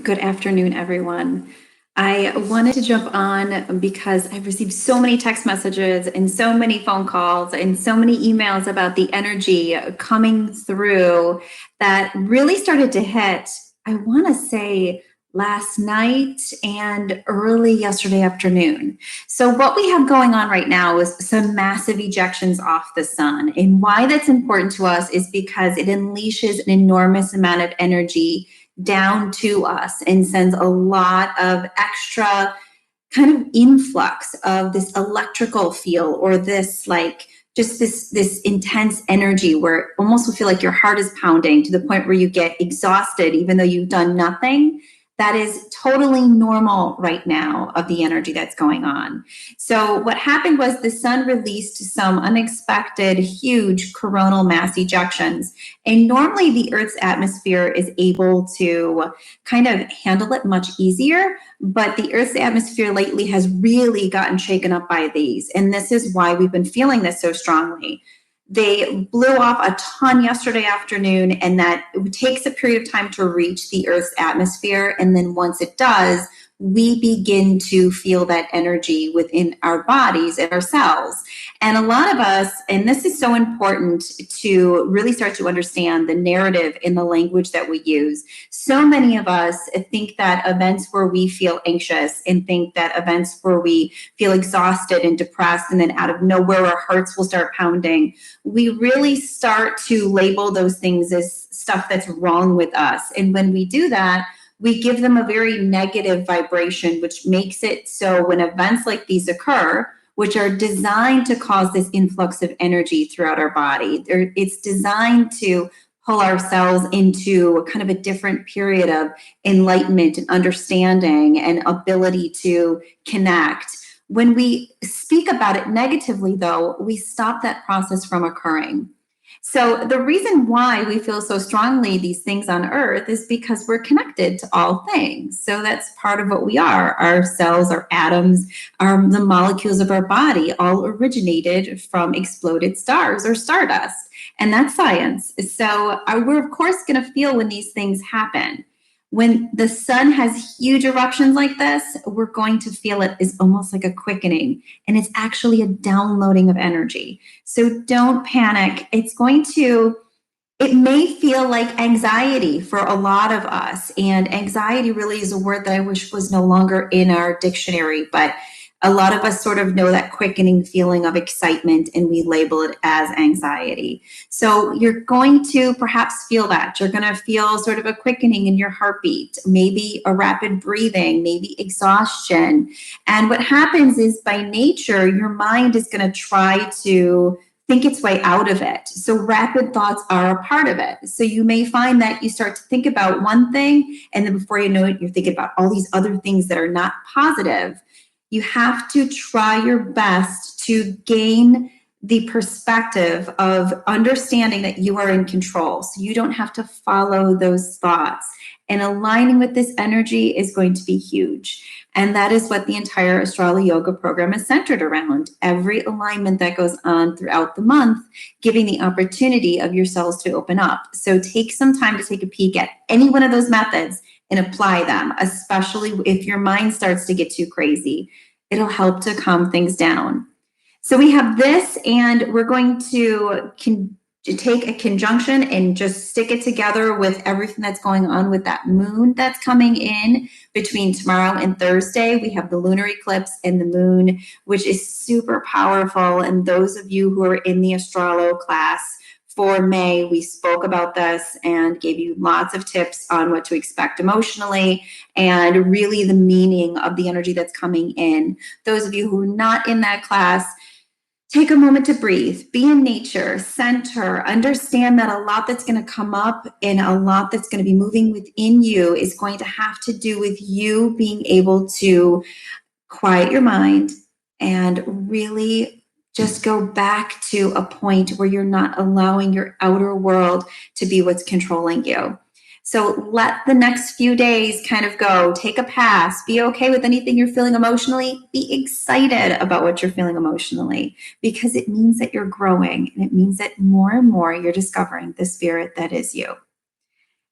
Good afternoon, everyone. I wanted to jump on because I've received so many text messages and so many phone calls and so many emails about the energy coming through that really started to hit, I want to say, last night and early yesterday afternoon. So, what we have going on right now is some massive ejections off the sun. And why that's important to us is because it unleashes an enormous amount of energy down to us and sends a lot of extra kind of influx of this electrical feel or this just this intense energy where it almost will feel like your heart is pounding to the point where you get exhausted even though you've done nothing. That is totally normal right now of the energy that's going on. So what happened was the sun released some unexpected huge coronal mass ejections. And normally the Earth's atmosphere is able to kind of handle it much easier, but the Earth's atmosphere lately has really gotten shaken up by these. And this is why we've been feeling this so strongly. They blew off a ton yesterday afternoon, and that it takes a period of time to reach the Earth's atmosphere. And then once it does, we begin to feel that energy within our bodies and our cells. And a lot of us, and this is so important to really start to understand the narrative in the language that we use. So many of us think that events where we feel anxious and think that events where we feel exhausted and depressed, and then out of nowhere our hearts will start pounding, we really start to label those things as stuff that's wrong with us. And when we do that, we give them a very negative vibration, which makes it so when events like these occur, which are designed to cause this influx of energy throughout our body, it's designed to pull ourselves into kind of a different period of enlightenment and understanding and ability to connect. When we speak about it negatively, though, we stop that process from occurring. So the reason why we feel so strongly these things on Earth is because we're connected to all things. So that's part of what we are. Our cells, our atoms, the molecules of our body all originated from exploded stars or stardust. And that's science. So we're, of course, going to feel when these things happen. When the sun has huge eruptions like this, we're going to feel it is almost like a quickening, and it's actually a downloading of energy. So don't panic. It may feel like anxiety for a lot of us, and anxiety really is a word that I wish was no longer in our dictionary, but a lot of us sort of know that quickening feeling of excitement, and we label it as anxiety. So you're going to perhaps feel that. You're going to feel sort of a quickening in your heartbeat, maybe a rapid breathing, maybe exhaustion. And what happens is by nature, your mind is going to try to think its way out of it. So rapid thoughts are a part of it. So you may find that you start to think about one thing, and then before you know it, you're thinking about all these other things that are not positive. You have to try your best to gain the perspective of understanding that you are in control. So you don't have to follow those thoughts. And aligning with this energy is going to be huge. And that is what the entire Astrala Yoga program is centered around. Every alignment that goes on throughout the month, giving the opportunity of your cells to open up. So take some time to take a peek at any one of those methods and apply them, especially if your mind starts to get too crazy. It'll help to calm things down. So we have this, and we're going to take a conjunction and just stick it together with everything that's going on with that moon that's coming in between tomorrow and Thursday. We have the lunar eclipse and the moon, which is super powerful. And those of you who are in the Astralo class for May, we spoke about this and gave you lots of tips on what to expect emotionally and really the meaning of the energy that's coming in. Those of you who are not in that class, take a moment to breathe, be in nature, center, understand that a lot that's going to come up and a lot that's going to be moving within you is going to have to do with you being able to quiet your mind and really just go back to a point where you're not allowing your outer world to be what's controlling you. So let the next few days kind of go, take a pass, be okay with anything you're feeling emotionally, be excited about what you're feeling emotionally, because it means that you're growing, and it means that more and more you're discovering the spirit that is you.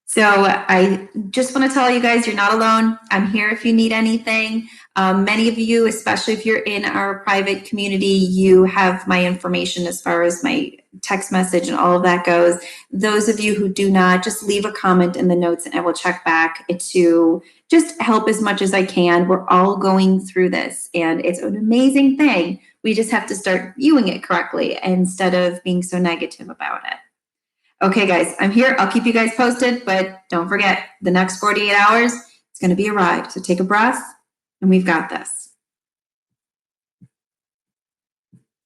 So I just want to tell you guys, you're not alone. I'm here if you need anything. Many of you, especially if you're in our private community, you have my information as far as my text message and all of that goes. Those of you who do not, just leave a comment in the notes and I will check back to just help as much as I can. We're all going through this and it's an amazing thing. We just have to start viewing it correctly instead of being so negative about it. Okay, guys, I'm here. I'll keep you guys posted, but don't forget the next 48 hours, it's going to be a ride. So take a breath and we've got this.